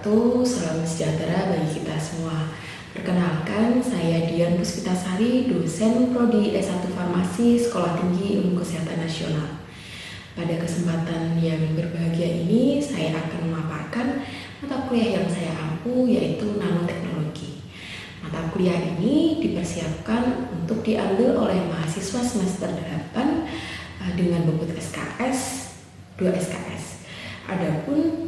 wabarakatuh. Salam sejahtera bagi kita semua. Perkenalkan, saya Dian Puspitasari, dosen Prodi S1 Farmasi Sekolah Tinggi Ilmu Kesehatan Nasional. Pada kesempatan yang berbahagia ini, saya akan memaparkan mata kuliah yang saya ampu, yaitu nanoteknologi. Mata kuliah ini dipersiapkan untuk diambil oleh mahasiswa semester 8 dengan bobot SKS 2 SKS. Adapun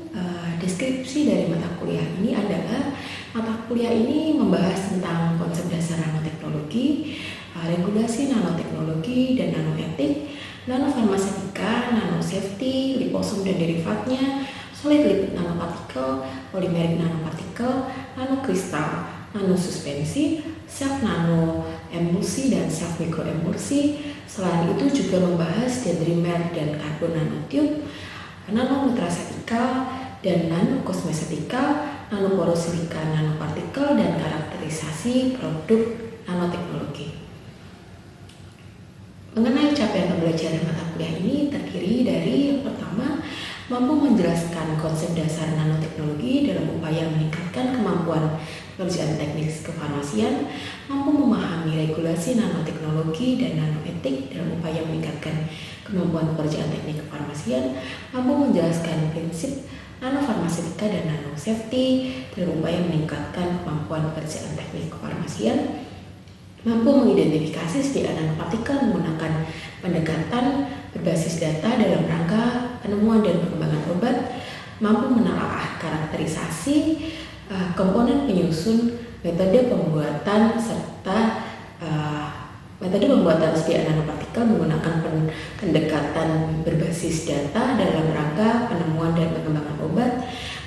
deskripsi dari mata kuliah ini adalah mata kuliah ini membahas tentang konsep dasar nanoteknologi, regulasi nanoteknologi dan nanoetik, nanofarmaseutika, nanosafety, liposom dan derivatnya, solid lipid nanopartikel, polimerik nanopartikel, nanokristal, nanosuspensi, self nanoemulsi dan self mikroemulsi. Selain itu juga membahas dendrimer dan karbon nanotube, nanonutrasetika dan nanokosmesetika, nanoporosilika nanopartikel, dan karakterisasi produk nanoteknologi. Mengenai capaian pembelajaran mata kuliah ini terdiri dari yang pertama, mampu menjelaskan konsep dasar nanoteknologi dalam upaya meningkatkan kemampuan pekerjaan teknis kefarmasian, mampu memahami regulasi nanoteknologi dan nanoetik dalam upaya meningkatkan kemampuan pekerjaan teknik kefarmasian, mampu menjelaskan prinsip nanofarmaseutika dan nanosafety dalam upaya meningkatkan kemampuan pekerjaan teknik kefarmasian, mampu mengidentifikasi sediaan nanopartikel menggunakan pendekatan berbasis data dalam rangka penemuan dan pengembangan obat, mampu menelaah karakterisasi komponen penyusun, metode pembuatan serta metode pembuatan sediaan nanopartikel menggunakan pendekatan berbasis data dalam rangka penemuan dan pengembangan obat,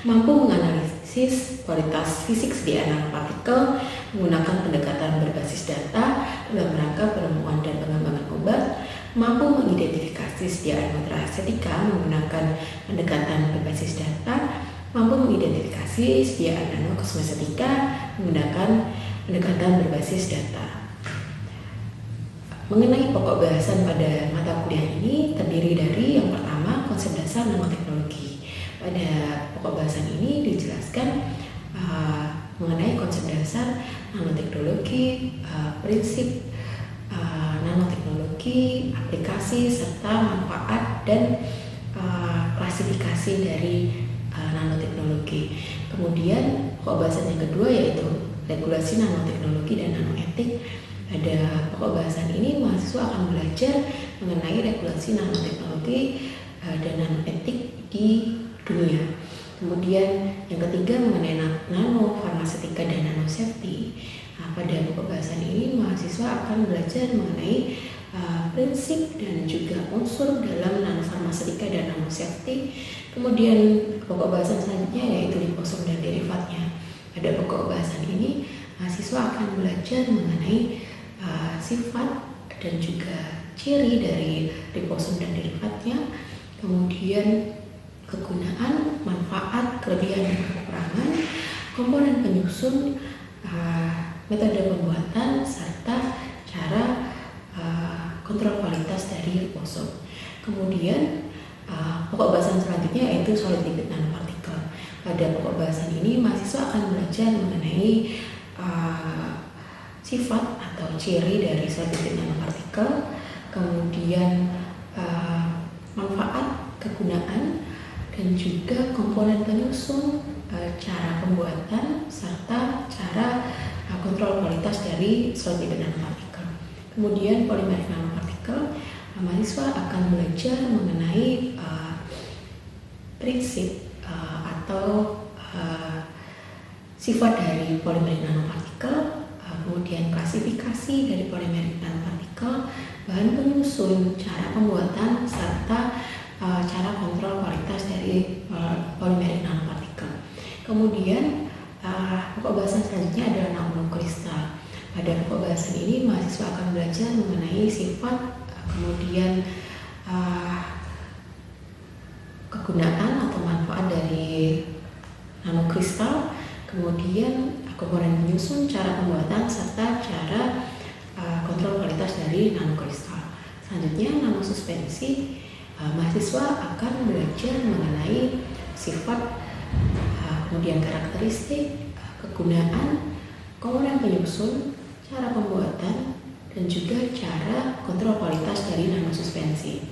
mampu menganalisis kualitas fisik sediaan nanopartikel menggunakan pendekatan berbasis data dalam rangka penemuan dan pengembangan obat, mampu mengidentifikasi sediaan nutrasetika menggunakan pendekatan berbasis data, mampu mengidentifikasi sediaan nanokosmesetika menggunakan pendekatan berbasis data. Mengenai pokok bahasan pada mata kuliah ini terdiri dari yang pertama, konsep dasar nanoteknologi. Pada pokok bahasan ini dijelaskan mengenai konsep dasar nanoteknologi, prinsip nanoteknologi, aplikasi serta manfaat dan klasifikasi dari nanoteknologi. Kemudian pokok bahasan yang kedua yaitu regulasi nanoteknologi dan nanoetik. Pada pokok bahasan ini mahasiswa akan belajar mengenai regulasi nanoteknologi dan nanoetik di dunia. Kemudian yang ketiga mengenai nanofarmaseutika dan nanosafety. Pada pokok bahasan ini mahasiswa akan belajar mengenai prinsip dan juga unsur dalam nanofarmaseutika dan nanosafety. Kemudian pokok bahasan selanjutnya yaitu liposom dan derivatnya. Pada pokok bahasan ini mahasiswa akan belajar mengenai sifat dan juga ciri dari liposom dan derivatnya, kemudian kegunaan, manfaat, kelebihan dan kekurangan, komponen penyusun, metode pembuatan, serta cara kontrol kualitas dari liposom. Kemudian pokok bahasan selanjutnya yaitu solid lipid nanopartikel. Pada pokok bahasan ini mahasiswa akan belajar mengenai sifat atau ciri dari solid lipid nanopartikel, kemudian manfaat, kegunaan, dan juga komponen penyusun, cara pembuatan, serta cara kontrol kualitas dari solid lipid nanopartikel. Kemudian polimerik nanopartikel, mahasiswa akan belajar mengenai prinsip atau sifat dari polimerik nanopartikel, kemudian klasifikasi dari polimerik nanopartikel, bahan penyusun, cara pembuatan, serta cara kontrol kualitas dari polimerik nanopartikel. Kemudian pokok bahasan selanjutnya adalah nanokristal. Pada pokok bahasan ini mahasiswa akan belajar mengenai sifat, kemudian kegunaan atau manfaat dari nanokristal, kemudian komponen penyusun, cara pembuatan, serta cara kontrol kualitas dari nanokristal. Selanjutnya nanosuspensi, mahasiswa akan belajar mengenai sifat kemudian karakteristik, kegunaan, komponen penyusun, cara pembuatan, dan juga cara kontrol kualitas dari nanosuspensi.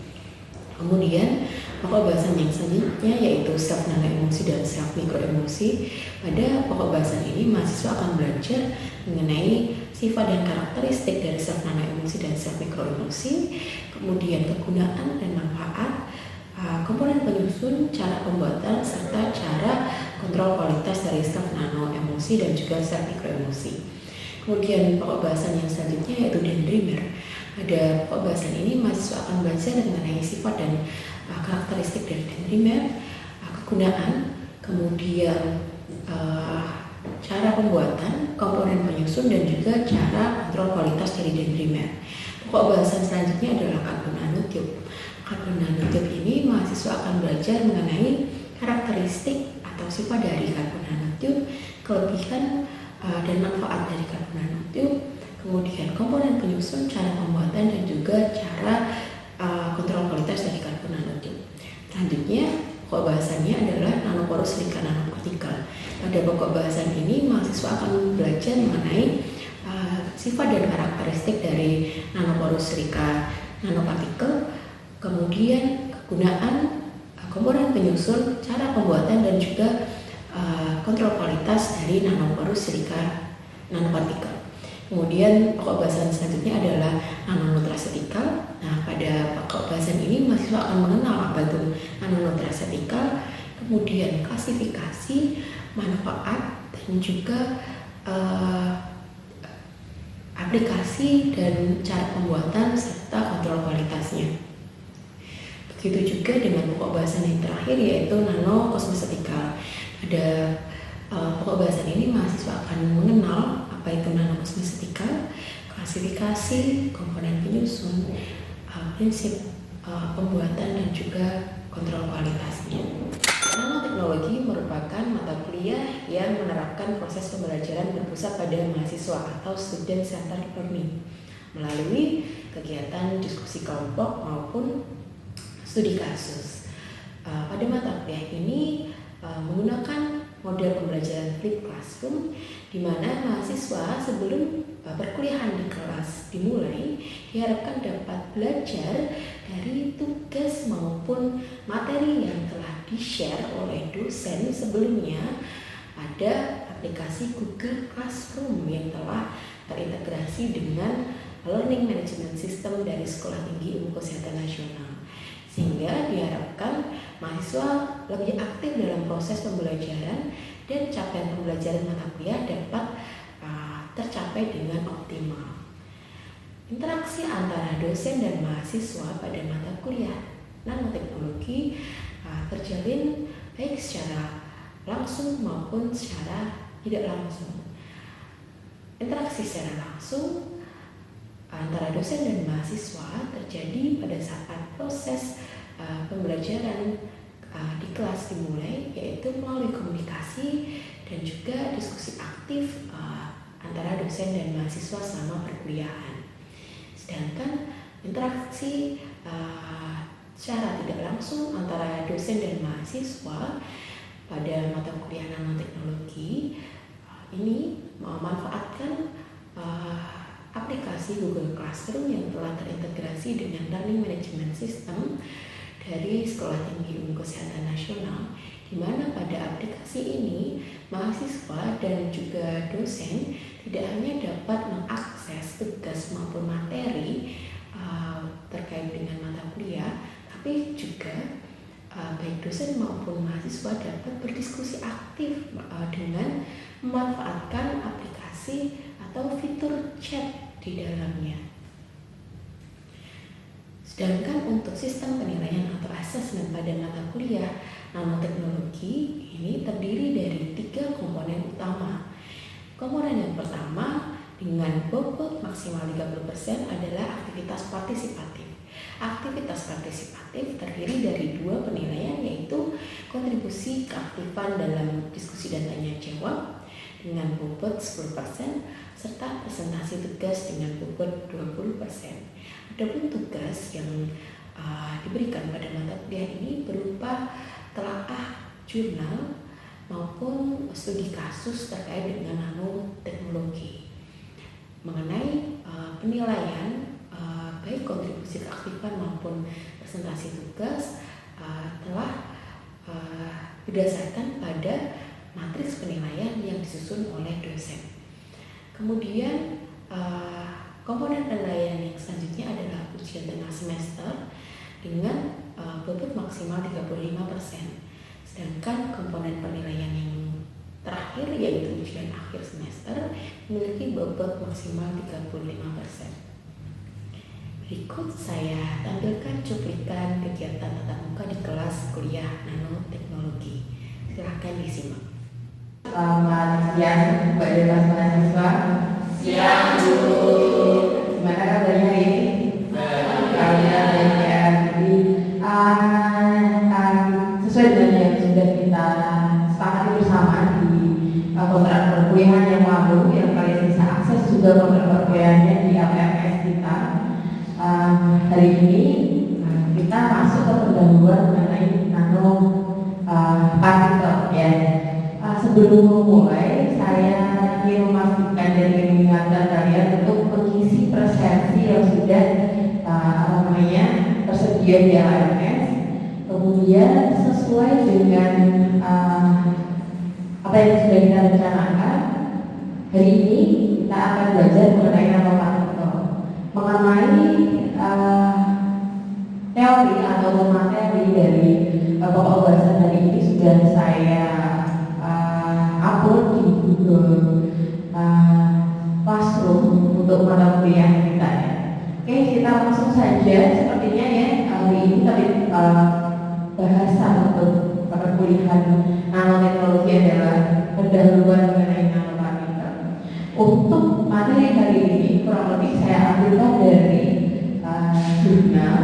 Kemudian pokok bahasan yang selanjutnya yaitu self nanoemulsi dan self mikroemulsi. Pada pokok bahasan ini mahasiswa akan belajar mengenai sifat dan karakteristik dari self nanoemulsi dan self mikroemulsi, kemudian kegunaan dan manfaat, komponen penyusun, cara pembuatan, serta cara kontrol kualitas dari self nanoemulsi dan juga self mikroemulsi. Kemudian pokok bahasan yang selanjutnya yaitu dendrimer. Pada pokok bahasan ini mahasiswa akan belajar mengenai sifat dan karakteristik dari dendrimer, kegunaan, kemudian cara pembuatan, komponen penyusun, dan juga cara kontrol kualitas dari dendrimer. Pokok bahasan selanjutnya adalah karbon nanotube. Karbon nanotube ini mahasiswa akan belajar mengenai karakteristik atau sifat dari karbon nanotube, kelebihan dan manfaat dari karbon nanotube, kemudian komponen penyusun, cara pembuatan, dan juga cara kontrol kualitas dari karbon nanotube. Selanjutnya, pokok bahasannya adalah nanoporus silika nanopartikel. Pada pokok bahasan ini, mahasiswa akan belajar mengenai sifat dan karakteristik dari nanoporus silika nanopartikel, kemudian kegunaan, komponen penyusun, cara pembuatan, dan juga kontrol kualitas dari nanoporus silika nanopartikel. Kemudian pokok bahasan selanjutnya adalah nanonutraceutical. Nah, pada pokok bahasan ini mahasiswa akan mengenal apa itu nanonutraceutical, kemudian klasifikasi, manfaat, dan juga aplikasi dan cara pembuatan serta kontrol kualitasnya. Begitu juga dengan pokok bahasan yang terakhir yaitu nanokosmetika. Pada pokok bahasan ini mahasiswa akan mengenal apa itu nanokosmetika, klasifikasi, komponen penyusun, prinsip pembuatan, dan juga kontrol kualitasnya. Nanoteknologi merupakan mata kuliah yang menerapkan proses pembelajaran berpusat pada mahasiswa atau student centered learning melalui kegiatan diskusi kelompok maupun studi kasus. Pada mata kuliah ini menggunakan model pembelajaran flip classroom, di mana mahasiswa sebelum perkuliahan di kelas dimulai diharapkan dapat belajar dari tugas maupun materi yang telah di-share oleh dosen sebelumnya pada aplikasi Google Classroom yang telah terintegrasi dengan Learning Management System dari Sekolah Tinggi Ilmu Kesehatan Nasional, sehingga diharapkan mahasiswa lebih aktif dalam proses pembelajaran dan capaian pembelajaran mata kuliah dapat tercapai dengan optimal. Interaksi antara dosen dan mahasiswa pada mata kuliah nanoteknologi terjalin baik secara langsung maupun secara tidak langsung. Interaksi secara langsung antara dosen dan mahasiswa terjadi pada saat proses pembelajaran di kelas dimulai, yaitu melalui komunikasi dan juga diskusi aktif antara dosen dan mahasiswa selama perkuliahan. Sedangkan interaksi secara tidak langsung antara dosen dan mahasiswa pada mata kuliah nanoteknologi ini memanfaatkan aplikasi Google Classroom yang telah terintegrasi dengan Learning Management System dari Sekolah Tinggi Ilmu Kesehatan Nasional, di mana pada aplikasi ini mahasiswa dan juga dosen tidak hanya dapat mengakses tugas maupun materi terkait dengan mata kuliah, tapi juga baik dosen maupun mahasiswa dapat berdiskusi aktif dengan memanfaatkan aplikasi atau fitur chat di dalamnya. Sedangkan untuk sistem penilaian atau asesmen pada mata kuliah nanoteknologi ini terdiri dari 3 komponen utama. Komponen yang pertama dengan bobot maksimal 30% adalah aktivitas partisipatif. Aktivitas partisipatif terdiri dari 2 penilaian, yaitu kontribusi keaktifan dalam diskusi dan tanya jawab dengan bobot 10% serta presentasi tugas dengan bobot 20%. Adapun tugas yang diberikan pada mata kuliah ini berupa telaah jurnal maupun studi kasus terkait dengan nanoteknologi mengenai penilaian baik kontribusi keaktifan maupun presentasi tugas telah berdasarkan pada matriks penilaian yang disusun oleh dosen. Kemudian komponen penilaian yang selanjutnya adalah ujian tengah semester dengan bobot maksimal 35%. Sedangkan komponen penilaian yang terakhir yaitu ujian akhir semester memiliki bobot maksimal 35%. Berikut saya tampilkan cuplikan kegiatan tatap muka di kelas kuliah nanoteknologi. Silahkan disimak. Selamat siang kepada para mahasiswa. Siang, Bu. Gimana kabarnya hari ini? Kalian belajar. Jadi sesuai dengan yang sudah kita sepakati bersama di kontrak perkuliahan yang lalu, yang kalian bisa akses juga kontrak perkuliahannya di LMS kita. Hari ini kita masuk ke pendahuluan mengenai nano partikel ya. Sebelum memulai, saya ingin memastikan dan ingin mengingatkan kalian untuk mengisi presensi yang sudah tersedia di LMS. Kemudian sesuai dengan apa yang sudah kita rencanakan, hari ini kita akan belajar mengenai nanopartikel, mengenai teori atau materi dari pokok bahasan hari ini sudah saya upload di Google Classroom untuk mata kuliah kita ya. Oke, kita langsung saja. Sepertinya ya hari ini tadi bahasan untuk perkuliahan nanoteknologi adalah pendahuluan mengenai nanopartikel. Untuk materi hari ini kurang lebih saya ambilkan dari jurnal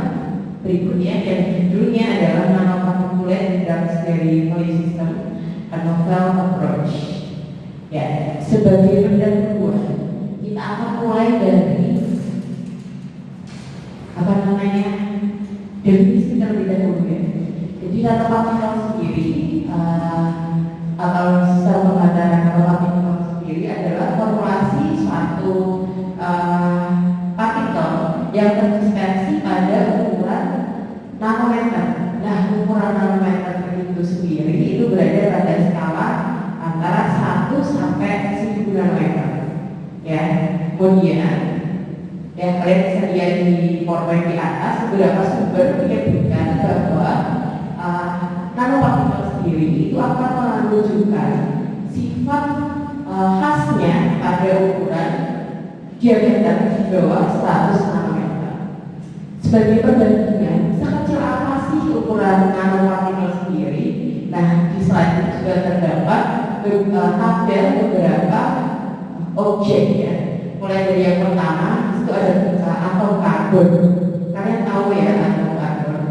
berikutnya yang judulnya adalah Nanoparticulate Drugs dari Polysystem, a Novel Approach. Ya, sebagai pendahuluan kita akan mulai dari definisi terlebih dahulu ya. Jadi nanopartikel sendiri atau secara penggambaran nanopartikel sendiri adalah formulasi suatu partikel yang terdispersi pada ukuran nanometer. Nah, ukuran nanometer itu sendiri itu berada pada skala antara 1 sampai 1000 nanometer. Ya, kemudian ya kalian bisa lihat di PowerPoint di atas beberapa sumber menyebutkan bahwa nanopartikel sendiri itu akan menunjukkan sifat khasnya pada ukuran diameter di bawah 100 nanometer. Sebagai perbandingan, sekecil apa sih ukuran nanopartikel sendiri? Nah, di slide ini juga terdapat tabel beberapa objek ya. Mulai dari yang pertama itu ada atom karbon. Kalian tahu ya atom karbon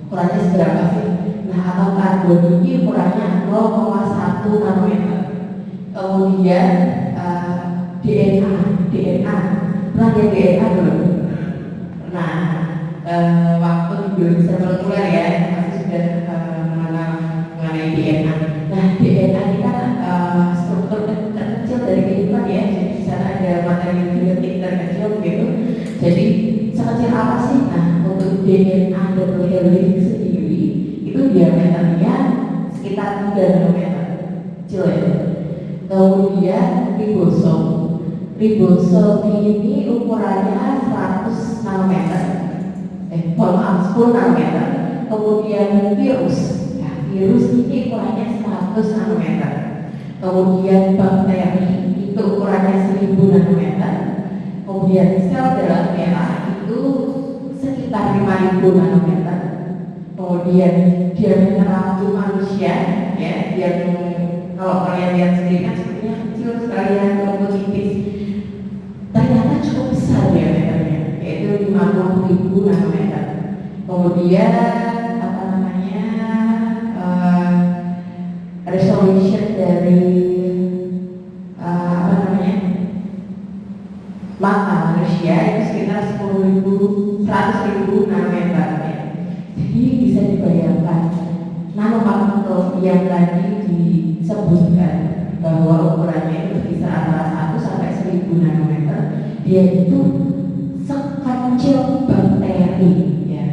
ukurannya seberapa sih? Nah, atom karbon ini ukurannya 0,1 nanometer. Kemudian DNA pernah lihat DNA belum? Nah, waktu di biologi molekuler ya pasti sudah mengenal mengenai DNA. Nah, DNA ini kan struktur terkecil dari kehidupan ya. Jadi di sana ada materi genetik terkecil gitu. Jadi sekecil apa sih? Nah, untuk DNA double helix sendiri itu diameternya sekitar 3 nanometer, kecil ya. Kemudian ribosom ini ukurannya 100 nanometer, 10 nanometer. Kemudian virus ini ukurannya 100 nanometer. Kemudian bakteri itu ukurannya 1000 nanometer. Kemudian sel darah merah itu sekitar 5000 nanometer. Kemudian diameter rambut manusia ya, yang kalau kalian lihat sendiri kan sebenarnya kecil sekali ya, walaupun tipis. Ternyata cukup besar diameternya, yaitu 50.000 nanometer. Kemudian resolution dari mata manusia itu sekitar 100.000 nanometer ya. Jadi bisa dibayangkan nanopartikel yang tadi disebutkan bahwa ukurannya itu berkisar antara 1 sampai 1000 nanometer, dia itu sekecil bakteri ya,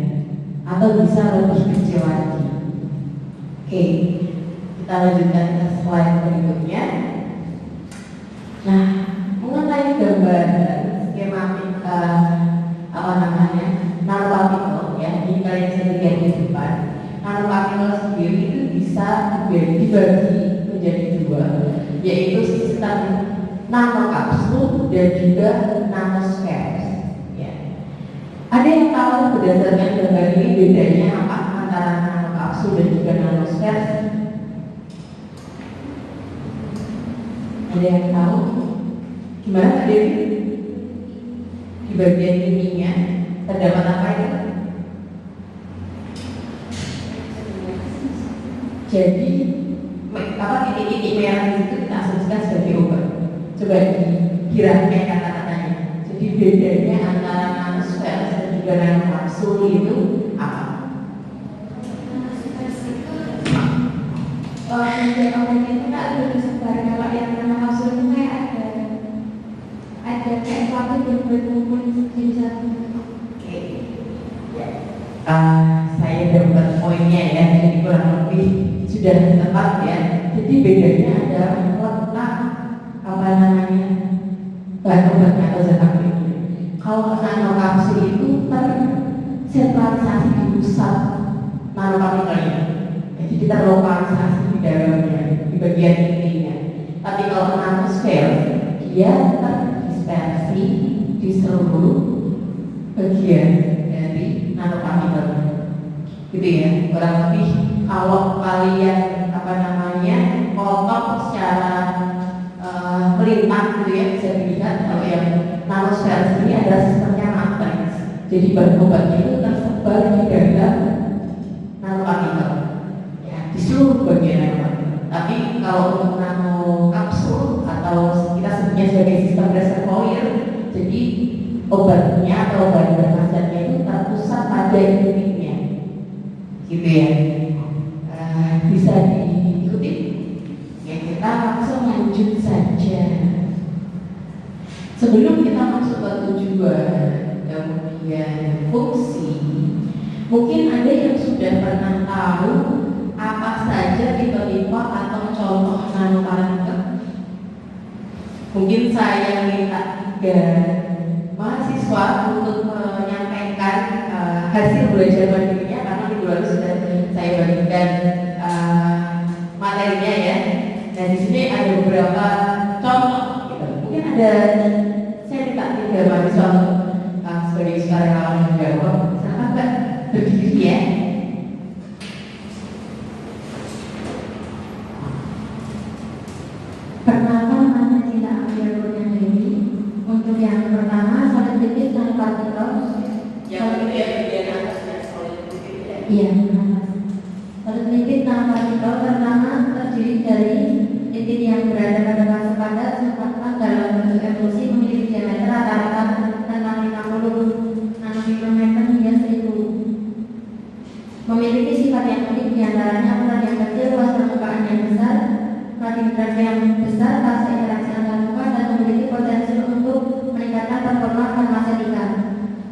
atau bisa lebih kecil lagi. Oke, kita lanjutkan ke slide berikutnya. Nah, mengenai gambar skematik nanopartikel ya, ini kalian bisa lihat di depan. Nanopartikel sendiri itu bisa dibagi menjadi dua, yaitu sistem nanokapsul dan juga nanosfera. Ya. Ada yang tahu berdasarkan gambar ini bedanya apa antara nanokapsul dan juga nanosfera? Ada yang tahu? Gimana Pak Dewi? Di bagian ininya terdapat apa itu? Jadi apa titik-titik merah itu kita asumsikan sebagai obat. Coba dikira kata-katanya. Jadi bedanya antara nanosfera dan juga nanokapsul itu apa? Menjadi obat itu kan ada tersebar. Kalau yang nanokapsul itu kayak ada kayak suatu yang berkumpul jadi satu. Oke. Saya dapat poinnya ya, jadi kurang lebih sudah tepat ya. Jadi bedanya adalah letak bahan obatnya atau zat aktifnya. Kalau nanokapsul itu tersentralisasi di pusat nanopartikelnya, jadi kita lokalisasi di dalamnya, di bagian intinya. Tapi kalau nanosfera dia terdispersi di seluruh bagian dari nanopartikel, gitu ya. Kurang lebih kalau kalian potong secara melintang gitu ya, bisa dilihat kalau yang nanosfera ini adalah sistemnya matriks. Jadi bahan obatnya itu tersebar di dalam nanopartikel ya, di seluruh bagian nanopartikel. Tapi kalau untuk nanokapsul atau kita sebutnya sebagai sistem reservoir, jadi obatnya atau bahan khasiatnya itu terpusat pada intinya, gitu ya. Bisa diikuti ya, kita langsung lanjut saja. Sebelum kita masuk ke tujuan kemudian fungsi, mungkin ada yang sudah pernah tahu apa saja tipe-tipe atau contoh nanopartikel. Mungkin saya minta 3 mahasiswa untuk menyampaikan hasil belajar mandirinya, karena minggu lalu sudah saya bagikan materinya ya. Dan di sini ada beberapa contoh. Gitu. Mungkin ada, saya minta 3 mahasiswa sebagai sukarelawan menjawab. Silakan Mbak berdiri ya. Pertama, mana kita ambil yang ini. Untuk yang pertama, solid liquid nanopartikel. Yang ini ya bagian atasnya solid liquid ya. Iya, solid liquid nanopartikel pertama terdiri dari titik yang berada pada fase padat sempatkan dalam bentuk emulsi memiliki diameter rata-rata tentang 50 nanomikrometer hingga 1000. Memiliki sifat yang unik diantaranya ukuran yang kecil, luas permukaan yang besar, radius yang besar, fase interaksi antar muka, dan memiliki potensi untuk meningkatkan performa farmasetika.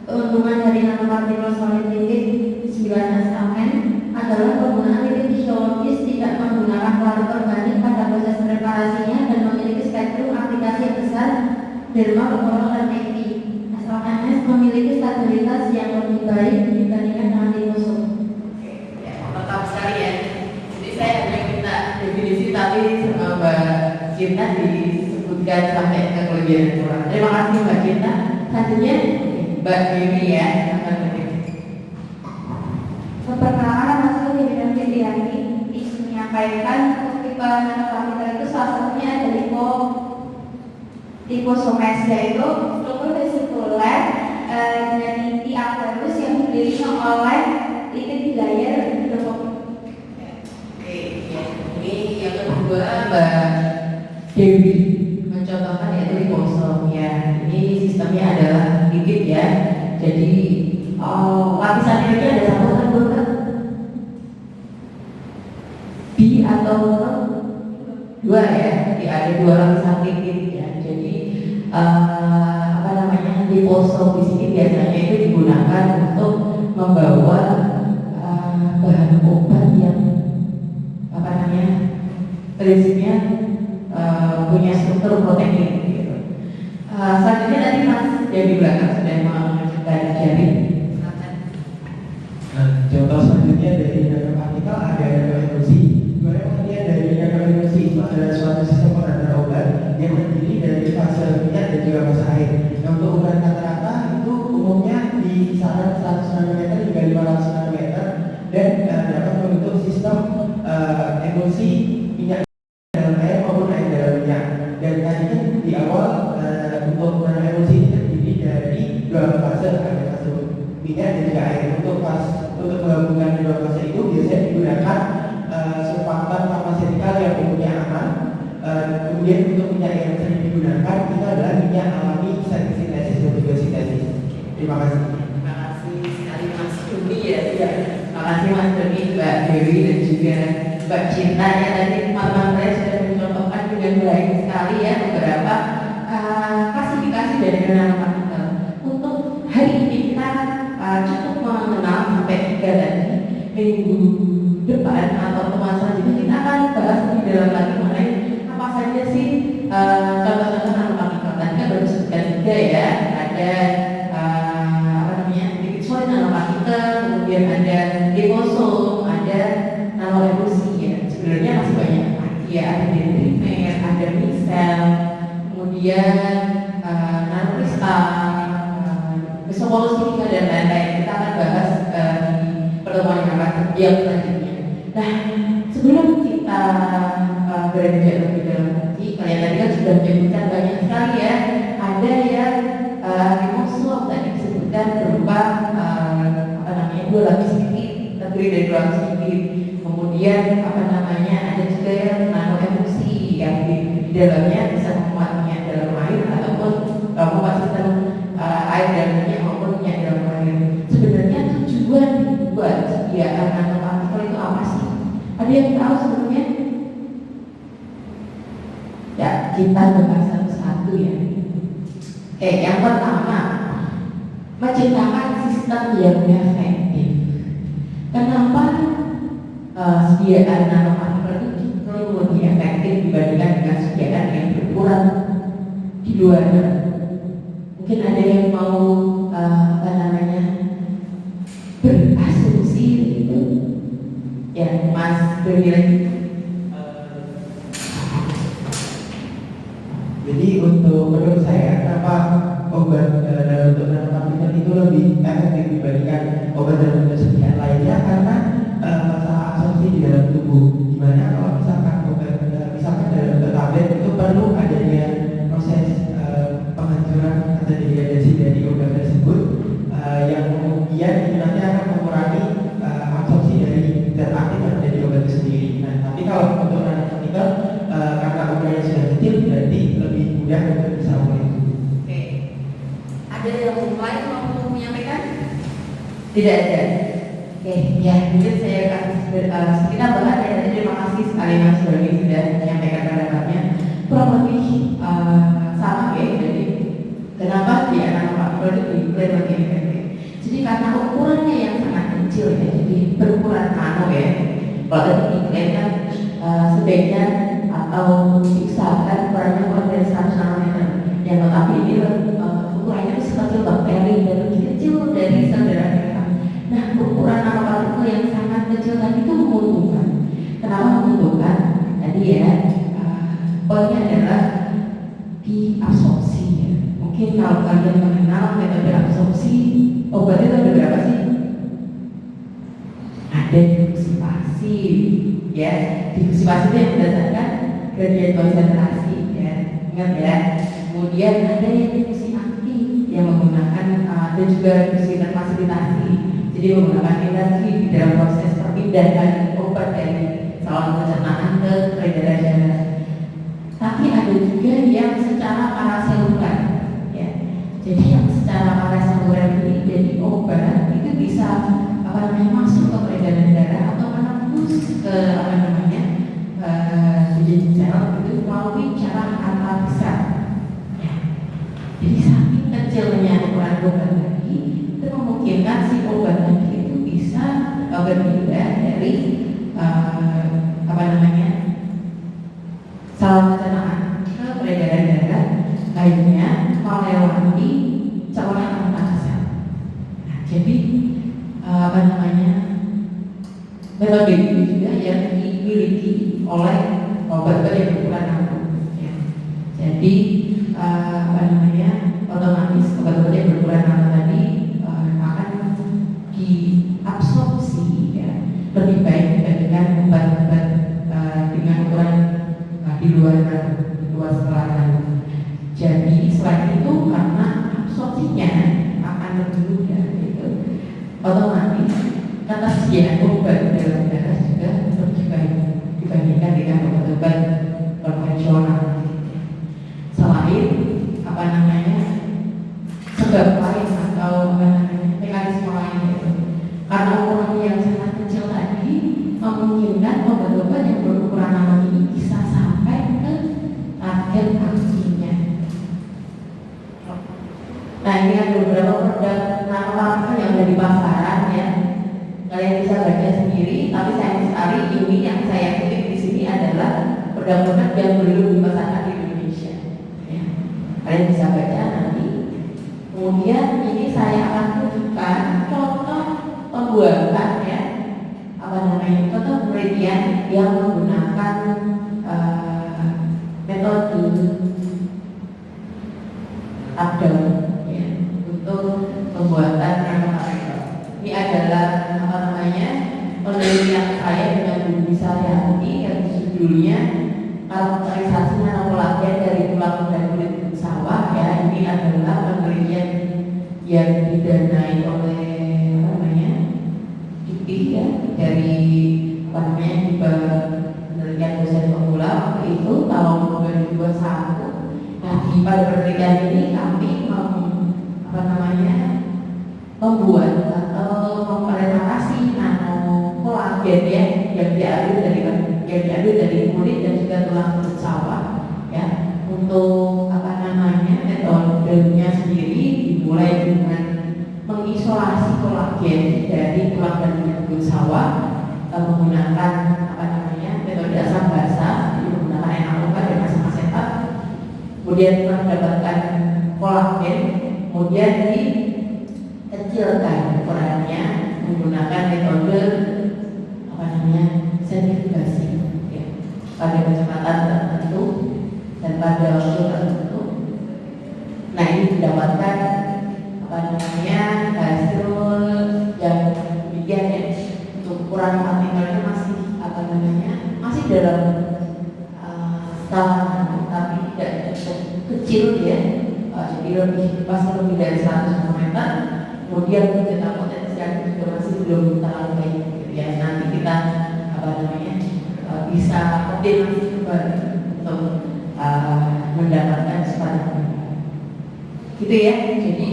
Keuntungan dari nanopartikel solid liquid 19N adalah penggunaan liquid fisiologis tidak menggunakan pelarut organik pada proses preparasinya dan memiliki spektrum aplikasi yang besar, derma, oral, dan ekti. SLNS memiliki stabilitas yang lebih baik dibandingkan dengan liposom. Ya, lengkap sekali ya. Jadi saya hanya minta definisi, tapi sama Mbak Cinta disebutkan sampai ke kelebihan kurang. Terima kasih Mbak Cinta. Selanjutnya Mbak Dewi ya. Perkenalkan, hasil dengan Fitriani menyampaikan tipe nanopartikel itu salah satunya ada liposomes, yaitu struktur vesikuler dengan inti aqueous yang dikelilingi oleh lipid layer hidrofobik. Oke, ya. Ini yang kedua Mbak Dewi mencontohkan yaitu liposom ya. Ini sistemnya adalah lipid ya. Jadi lapisan ini ada 1 dan 2 kan? di atau dua ya, jadi ada dua lapisan titik ya. Jadi apa namanya, liposom di sini biasanya itu digunakan untuk membawa bahan obat yang apa namanya, prinsipnya punya struktur protein gitu. Selanjutnya tadi Mas yang di belakang sudah mempelajari. Contoh selanjutnya dari nanopartikel ada nanoemulsi. Sebenarnya pengertian dari nanoemulsi itu adalah suatu sistem pengantar obat yang terdiri dari fase minyak dan juga fase air. Nah, untuk ukuran rata-rata itu umumnya di kisaran 100 nanometer hingga 500 nanometer dan dapat membentuk sistem emulsi minyak dalam air maupun air dalam minyak. Dan tadi kan di awal untuk nanoemulsi ini terdiri dari dua fase, ada fase minyak dan juga air. Untuk menggabungkan dua fase itu biasanya digunakan surfaktan farmasetikal yang umumnya aman. Kemudian untuk minyak yang sering digunakan itu adalah minyak alami sintesis dan juga sintesis. Terima kasih. Terima kasih sekali Mas Doni ya. Terima kasih Mas Doni, Mbak Dewi dan juga Mbak Cinta ya. Tadi teman-teman saya sudah mencontohkan dengan baik sekali ya beberapa klasifikasi dari nanopartikel. Untuk hari ini kita cukup mengenal sampai 3 tadi. Minggu depan atau teman selanjutnya kita akan bahas lebih dalam lagi mengenai apa saja sih contoh-contoh nanopartikel. Tadi kan baru disebutkan 3 ya. Ada apa namanya, liquid solid nanopartikel, kemudian ada liposom, ada nanoemulsi ya. Sebenarnya masih banyak lagi ya, ada dendrimer, ada micelle, kemudian nanokristal, mesopolusi dan lain-lain. Kita akan bahas di pertemuan yang selanjutnya. Nah, sebelum kita beranjak lebih dalam lagi, kalian tadi kan sudah menyebutkan banyak sekali ya. Ada yang liposom tadi disebutkan berupa apa namanya, 2 lapis lipid, terdiri dari 2 lapis lipid. Kemudian apa namanya, ada juga yang nanoemulsi yang di dalamnya bisa memuat minyak dalam air ataupun memuat sistem air dalam minyak maupun minyak dalam air. Sebenarnya tujuan buat sediaan nanopartikel itu apa sih? Ada yang tahu sebenarnya? Ya, kita bahas satu-satu ya. Yang pertama, menciptakan sistem yang efektif. Kenapa sediaan nanopartikel itu jauh lebih efektif dibandingkan dengan sediaan yang berkurang di luar? Mungkin ada yang mau apa namanya, berasumsi itu ya, Mas Doni. Jadi untuk menurut saya kenapa obat dalam bentuk nanopartikel itu lebih efektif dibandingkan obat dalam bentuk sediaan lainnya, karena masalah absorpsi di dalam tubuh. Dimana kalau misalkan obat misalkan dalam bentuk tablet itu perlu adanya proses penghancuran atau degradasi dari obat tersebut yang kemudian itu nanti akan mengurangi absorpsi dari zat aktif yang ada di obat itu sendiri. Nah, tapi kalau untuk nanopartikel karena ukurannya sudah kecil, berarti lebih mudah untuk bisa oleh tubuh. Oke. Ada yang lain mau menyampaikan? Tidak ada. Oke, ya mungkin saya akan kita bahas ya. Terima kasih sekali Mas Doni sudah menyampaikan pendapatnya. Kurang lebih sama ya. Jadi kenapa dia nanopartikel itu diklaim lebih efektif? Jadi karena ukurannya yang sangat kecil ya, jadi berukuran nano ya. Kalau tadi diklaim kan sebaiknya atau diusahakan ukurannya kurang dari 100 nanometer. Yang tetapi ini ukurannya itu sekecil bakteri dan lebih kecil dari sel darah merah. Nah, ukuran nanopartikel yang sangat kecil tadi itu menguntungkan. Kenapa menguntungkan? Tadi ya, poinnya adalah di absorpsi ya. Mungkin kalau kalian mengenal metode absorpsi obat itu ada berapa sih? Ada difusi pasif ya. Difusi pasif itu yang berdasarkan gradient konsentrasi ya. Ingat ya. Kemudian ada yang difusi aktif yang menggunakan dan juga difusi terfasilitasi. Jadi menggunakan energi di dalam proses perpindahan obat dari saluran pencernaan ke peredaran darah. Tapi ada juga yang secara paraseluler ya. Jadi yang secara paraseluler ini jadi obat itu bisa apa namanya, masuk ke peredaran darah atau menembus ke apa namanya, kecilnya ukuran obat tadi itu memungkinkan si obat tadi itu bisa berpindah dari saluran pencernaan ke peredaran darah hanya melewati cairan antar sel. Nah, jadi metode ini juga yang dimiliki oleh obat-obat yang berukuran nano. Ya. Jadi otomatis obat-obat yang berukuran nano tadi akan diabsorpsi ya, lebih baik dibandingkan obat-obat dengan ukuran di luar skala nano. Jadi selain itu karena absorpsinya akan lebih mudah, gitu, otomatis ketersediaan obat dalam darah juga lebih baik dibandingkan dengan obat-obat konvensional. Selain sebab lain atau mekanisme lain, gitu. Karena ukurannya yang sangat kecil tadi memungkinkan obat-obat yang berukuran nano ini bisa sampai ke target aksinya. Nah, ini ada beberapa produk nanopartikel yang ada di pasaran ya. Kalian bisa baca sendiri, tapi sayang sekali ini yang saya kutip di sini adalah produk-produk yang belum dipasarkan di Indonesia. Ya. Kalian bisa baca nanti. Kemudian ini saya akan tunjukkan contoh pembuatan ya, contoh penelitian yang menggunakan metode top-down ya, untuk pembuatan nanopartikel. Ini adalah penelitian saya dengan Bu Saryati yang judulnya karakterisasi nanokolagen dari tulang dan kulit sawah ya. Ini adalah penelitian yang didanai oleh IPI ya, dari di penelitian dosen pemula waktu itu tahun 2021. Nah, di pada penelitian ini kami membuat atau mempresentasi nanokolagen ya, yang diambil dari kulit dan juga tulang kulit sawah ya. Untuk metodenya sendiri dimulai dengan mengisolasi kolagen dari tulang dan kulit sawah menggunakan metode asam basa, menggunakan enaloga dan asam asetat. Kemudian mendapatkan kolagen, kemudian dikecilkan ukurannya menggunakan metode sentrifugasi ya, pada kecepatan tertentu dan pada waktu tertentu. Nah, ini mendapatkan hasil yang demikian ya. Untuk ukuran partikelnya masih dalam skala nano, tapi tidak cukup kecil ya. Jadi pasti lebih dari 100 nanometer. Kemudian kita potensial juga masih belum terlalu baik gitu ya. Nanti kita bisa optimasi kembali untuk mendapatkan sepanjang gitu ya. Jadi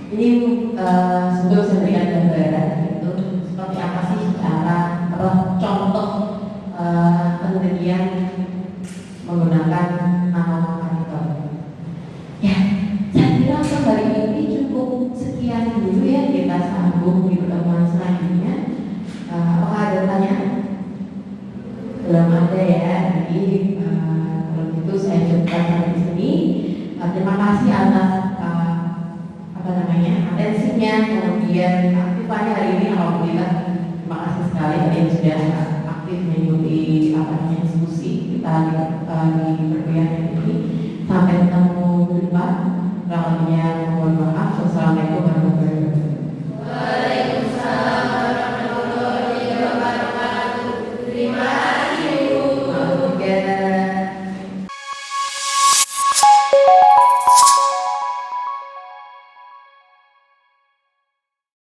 ini sebelum saya berikan gambaran itu seperti apa sih cara contoh penelitian menggunakan nanopartikel. Ya, saya kira untuk hari ini cukup sekian dulu ya, kita sambung di pertemuan selanjutnya. Apakah ada pertanyaan? Belum ada ya. Jadi kalau gitu saya cukupkan sampai di sini. Terima kasih atas atensinya, kemudian aktifannya hari ini. Alhamdulillah, terima kasih sekali kalian sudah aktif mengikuti diskusi kita di